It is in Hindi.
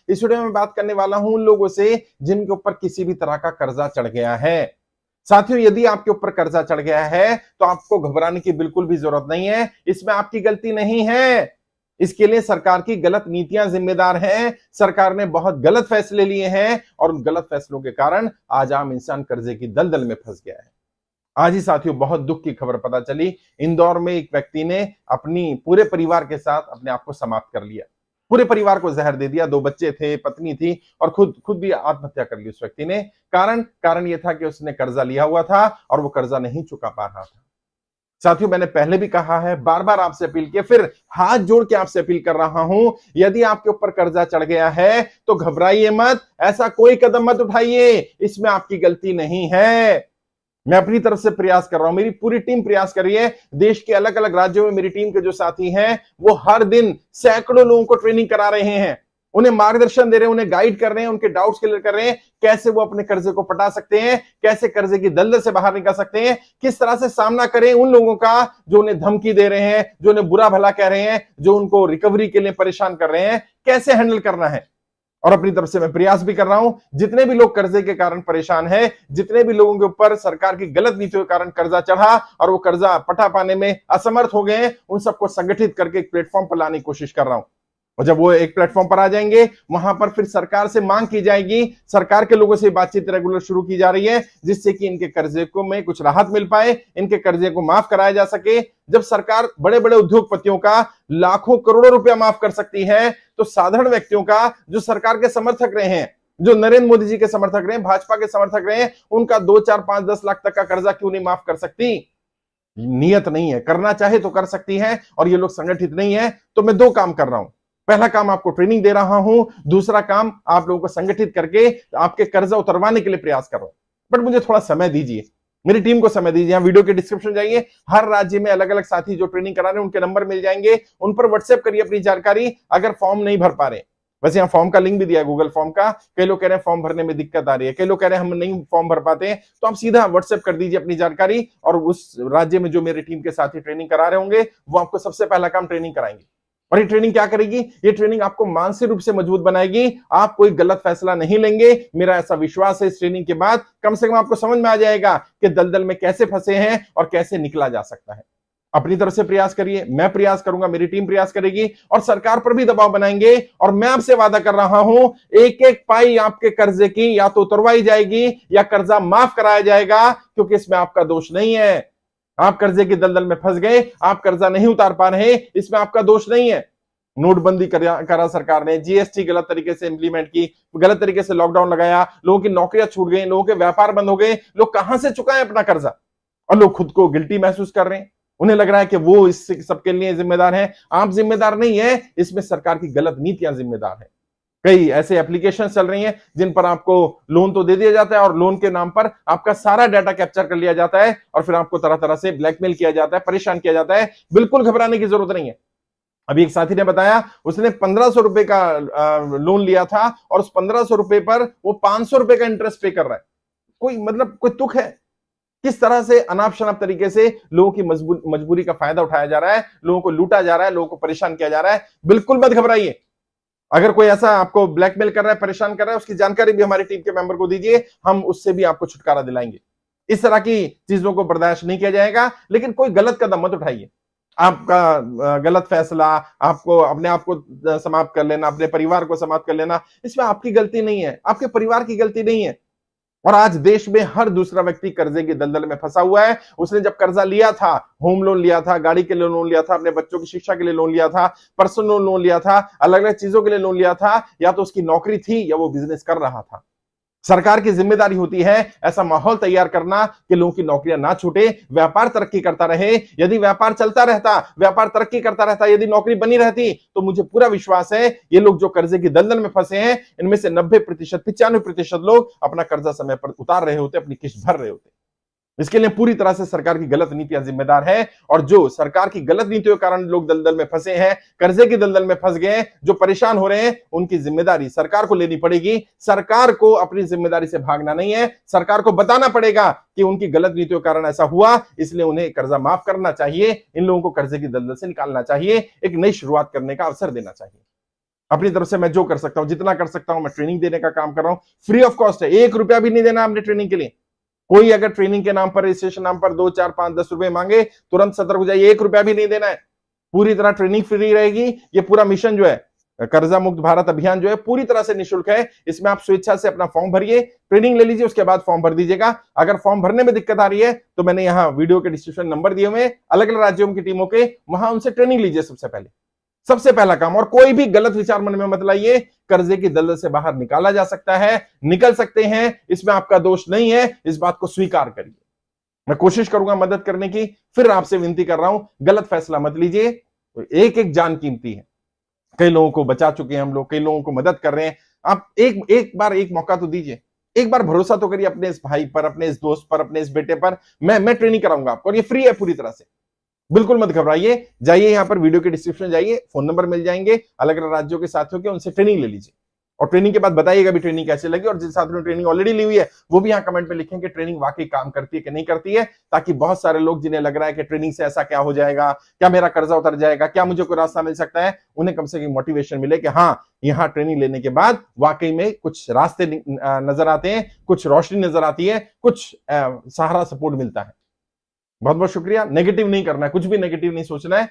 इस वीडियो में बात करने वाला हूं उन लोगों से जिनके ऊपर किसी भी तरह का कर्जा चढ़ गया है। साथियों, यदि आपके ऊपर कर्जा चढ़ गया है तो आपको घबराने की बिल्कुल भी जरूरत नहीं है। इसमें आपकी गलती नहीं है। इसके लिए सरकार की गलत नीतियां जिम्मेदार हैं। सरकार ने बहुत गलत फैसले लिए हैं और उन गलत फैसलों के कारण आज आम इंसान कर्जे की दलदल में फंस गया है। आज ही साथियों बहुत दुख की खबर पता चली। इंदौर में एक व्यक्ति ने अपनी पूरे परिवार के साथ अपने आप को समाप्त कर लिया। पूरे परिवार को जहर दे दिया। 2 बच्चे थे, पत्नी थी और खुद भी आत्महत्या कर ली उस व्यक्ति ने। कारण यह था कि उसने कर्जा लिया हुआ था और वो कर्जा नहीं चुका पा रहा था। साथियों, मैंने पहले भी कहा है, बार बार आपसे अपील की, फिर हाथ जोड़ के आपसे अपील कर रहा हूं, यदि आपके ऊपर कर्जा चढ़ गया है तो घबराइए मत, ऐसा कोई कदम मत उठाइए। इसमें आपकी गलती नहीं है। मैं अपनी तरफ से प्रयास कर रहा हूं, मेरी पूरी टीम प्रयास कर रही है। देश के अलग अलग राज्यों में मेरी टीम के जो साथी हैं वो हर दिन सैकड़ों लोगों को ट्रेनिंग करा रहे हैं, उन्हें मार्गदर्शन दे रहे हैं, उन्हें गाइड कर रहे हैं, उनके डाउट्स क्लियर कर रहे हैं, कैसे वो अपने कर्जे को पटा सकते हैं, कैसे कर्जे की दलदल से बाहर निकल सकते हैं, किस तरह से सामना करें उन लोगों का जो उन्हें धमकी दे रहे हैं, जो उन्हें बुरा भला कह रहे हैं, जो उनको रिकवरी के लिए परेशान कर रहे हैं, कैसे हैंडल करना है। और अपनी तरफ से मैं प्रयास भी कर रहा हूं, जितने भी लोग कर्जे के कारण परेशान हैं, जितने भी लोगों के ऊपर सरकार की गलत नीतियों के कारण कर्जा चढ़ा और वो कर्जा पटा पाने में असमर्थ हो गए हैं, उन सबको संगठित करके एक प्लेटफॉर्म पर लाने की कोशिश कर रहा हूं। और जब वो एक प्लेटफॉर्म पर आ जाएंगे, वहां पर फिर सरकार से मांग की जाएगी, सरकार के लोगों से बातचीत रेगुलर शुरू की जा रही है, जिससे कि इनके कर्जे को में कुछ राहत मिल पाए, इनके कर्जे को माफ कराया जा सके। जब सरकार बड़े बड़े उद्योगपतियों का लाखों करोड़ों रुपया माफ कर सकती है, तो साधारण व्यक्तियों का, जो सरकार के समर्थक रहे हैं, जो नरेंद्र मोदी जी के समर्थक रहे हैं, भाजपा के समर्थक रहे हैं, उनका 2, 4, 5, 10 लाख तक का कर्जा क्यों नहीं माफ कर सकती? नियत नहीं है, करना चाहे तो कर सकती है, और ये लोग संगठित नहीं है। तो मैं 2 काम कर रहा हूं। पहला काम आपको ट्रेनिंग दे रहा हूं, दूसरा काम आप लोगों को संगठित करके आपके कर्जा उतरवाने के लिए प्रयास कर रहा हूं। बट मुझे थोड़ा समय दीजिए, मेरी टीम को समय दीजिए। वीडियो के डिस्क्रिप्शन जाइए, हर राज्य में अलग अलग साथी जो ट्रेनिंग करा रहे हैं उनके नंबर मिल जाएंगे, उन पर व्हाट्सएप करिए अपनी जानकारी। अगर फॉर्म नहीं भर पा रहे, वैसे यहाँ फॉर्म का लिंक भी दिया है, गूगल फॉर्म का। कई लोग कह रहे हैं फॉर्म भरने में दिक्कत आ रही है, कई लोग कह रहे हैं हम नहीं फॉर्म भर पाते हैं, तो आप सीधा व्हाट्सएप कर दीजिए अपनी जानकारी, और उस राज्य में जो मेरी टीम के साथी ट्रेनिंग करा रहे होंगे वो आपको सबसे पहला काम ट्रेनिंग कराएंगे। और ये ट्रेनिंग क्या करेगी? ये ट्रेनिंग आपको मानसिक रूप से मजबूत बनाएगी। आप कोई गलत फैसला नहीं लेंगे, मेरा ऐसा विश्वास है। इस ट्रेनिंग के बाद कम से कम आपको समझ में आ जाएगा कि दलदल में कैसे फंसे हैं और कैसे निकला जा सकता है। अपनी तरफ से प्रयास करिए, मैं प्रयास करूंगा, मेरी टीम प्रयास करेगी, और सरकार पर भी दबाव बनाएंगे। और मैं आपसे वादा कर रहा हूं, एक एक पाई आपके कर्जे की या तो उतरवाई जाएगी या कर्जा माफ कराया जाएगा, क्योंकि इसमें आपका दोष नहीं है। आप कर्जे की दलदल में फंस गए, आप कर्जा नहीं उतार पा रहे, इसमें आपका दोष नहीं है। नोटबंदी करा सरकार ने, जीएसटी गलत तरीके से इंप्लीमेंट की, गलत तरीके से लॉकडाउन लगाया, लोगों की नौकरियां छूट गई, लोगों के व्यापार बंद हो गए, लोग कहां से चुकाएं अपना कर्जा? और लोग खुद को गिल्टी महसूस कर रहे हैं, उन्हें लग रहा है कि वो इस सबके लिए जिम्मेदार हैं। आप जिम्मेदार नहीं है, इसमें सरकार की गलत नीतियां जिम्मेदार है। कई ऐसे एप्लीकेशन चल रही हैं जिन पर आपको लोन तो दे दिया जाता है, और लोन के नाम पर आपका सारा डाटा कैप्चर कर लिया जाता है, और फिर आपको तरह तरह से ब्लैकमेल किया जाता है, परेशान किया जाता है। बिल्कुल घबराने की जरूरत नहीं है। अभी एक साथी ने बताया, उसने 1500 रुपए का लोन लिया था, और उस 1500 रुपए पर वो 500 रुपए का इंटरेस्ट पे कर रहा है। कोई तुक है? किस तरह से अनाप शनाप तरीके से लोगों की मजबूरी का फायदा उठाया जा रहा है, लोगों को लूटा जा रहा है, लोगों को परेशान किया जा रहा है। बिल्कुल मत घबराइए। अगर कोई ऐसा आपको ब्लैकमेल कर रहा है, परेशान कर रहा है, उसकी जानकारी भी हमारी टीम के मेंबर को दीजिए, हम उससे भी आपको छुटकारा दिलाएंगे। इस तरह की चीजों को बर्दाश्त नहीं किया जाएगा। लेकिन कोई गलत कदम मत उठाइए। आपका गलत फैसला, आपको अपने आप को समाप्त कर लेना, अपने परिवार को समाप्त कर लेना, इसमें आपकी गलती नहीं है, आपके परिवार की गलती नहीं है। और आज देश में हर दूसरा व्यक्ति कर्जे की दलदल में फंसा हुआ है। उसने जब कर्जा लिया था, होम लोन लिया था, गाड़ी के लिए लोन लिया था, अपने बच्चों की शिक्षा के लिए लोन लिया था, पर्सनल लोन लिया था, अलग अलग चीजों के लिए लोन लिया था, या तो उसकी नौकरी थी या वो बिजनेस कर रहा था। सरकार की जिम्मेदारी होती है ऐसा माहौल तैयार करना कि लोगों की नौकरियां ना छूटे, व्यापार तरक्की करता रहे। यदि व्यापार चलता रहता, व्यापार तरक्की करता रहता, यदि नौकरी बनी रहती, तो मुझे पूरा विश्वास है ये लोग जो कर्जे की दलदल में फंसे हैं, इनमें से 90%, 95% लोग अपना कर्जा समय पर उतार रहे होते, अपनी किस्त भर रहे होते। इसके लिए पूरी तरह से सरकार की गलत नीतियां जिम्मेदार है। और जो सरकार की गलत नीतियों के कारण लोग दलदल में फंसे हैं, कर्जे की दलदल में फंस गए, जो परेशान हो रहे हैं, उनकी जिम्मेदारी सरकार को लेनी पड़ेगी। सरकार को अपनी जिम्मेदारी से भागना नहीं है। सरकार को बताना पड़ेगा कि उनकी गलत नीतियों के कारण ऐसा हुआ, इसलिए उन्हें कर्जा माफ करना चाहिए, इन लोगों को कर्जे की दलदल से निकालना चाहिए, एक नई शुरुआत करने का अवसर देना चाहिए। अपनी तरफ से मैं जो कर सकता हूं, जितना कर सकता हूं, मैं ट्रेनिंग देने का काम कर रहा हूं। फ्री ऑफ कॉस्ट है, 1 रुपया भी नहीं देना आपने ट्रेनिंग के लिए। कोई अगर ट्रेनिंग के नाम पर, रजिस्ट्रेशन नाम पर 2, 4, 5, 10 रुपए मांगे, तुरंत सतर्क हो जाइए, 1 रुपया भी नहीं देना है। पूरी तरह ट्रेनिंग फ्री रहेगी। ये पूरा मिशन जो है, कर्जा मुक्त भारत अभियान जो है, पूरी तरह से निःशुल्क है। इसमें आप स्वेच्छा से अपना फॉर्म भरिए, ट्रेनिंग ले लीजिए, उसके बाद फॉर्म भर दीजिएगा। अगर फॉर्म भरने में दिक्कत आ रही है तो मैंने यहाँ वीडियो के डिस्क्रिप्शन नंबर दिए हुए, अलग अलग राज्यों की टीमों के, वहां उनसे ट्रेनिंग लीजिए। सबसे पहला काम। और कोई भी गलत विचार मन में मत लाइए, कर्जे की दलदल से बाहर निकाला जा सकता है, निकल सकते हैं, इसमें आपका दोष नहीं है, इस बात को स्वीकार करिए। मैं कोशिश करूंगा मदद करने की। फिर आपसे विनती कर रहा हूं, गलत फैसला मत लीजिए। एक एक जान कीमती है। कई लोगों को बचा चुके हैं हम लोग, कई लोगों को मदद कर रहे हैं। आप एक बार एक मौका तो दीजिए, एक बार भरोसा तो करिए अपने इस भाई पर, अपने इस दोस्त पर, अपने इस बेटे पर। मैं ट्रेनिंग कराऊंगा आपको, और ये फ्री है पूरी तरह से। बिल्कुल मत घबराइए, जाइए यहां पर वीडियो के डिस्क्रिप्शन जाइए, फोन नंबर मिल जाएंगे, अलग अलग राज्यों के साथियों के, उनसे ट्रेनिंग ले लीजिए। और ट्रेनिंग के बाद बताइएगा भी ट्रेनिंग कैसे लगी। और जिन साथियों ने ट्रेनिंग ऑलरेडी ली हुई है वो भी यहाँ कमेंट में लिखें कि ट्रेनिंग वाकई काम करती है कि नहीं करती है, ताकि बहुत सारे लोग जिन्हें लग रहा है कि ट्रेनिंग से ऐसा क्या हो जाएगा, क्या मेरा कर्जा उतर जाएगा, क्या मुझे कोई रास्ता मिल सकता है, उन्हें कम से कम मोटिवेशन मिले कि हाँ, यहाँ ट्रेनिंग लेने के बाद वाकई में कुछ रास्ते नजर आते हैं, कुछ रोशनी नजर आती है, कुछ सहारा, सपोर्ट मिलता है। बहुत बहुत शुक्रिया। नेगेटिव नहीं करना है, कुछ भी नेगेटिव नहीं सोचना है।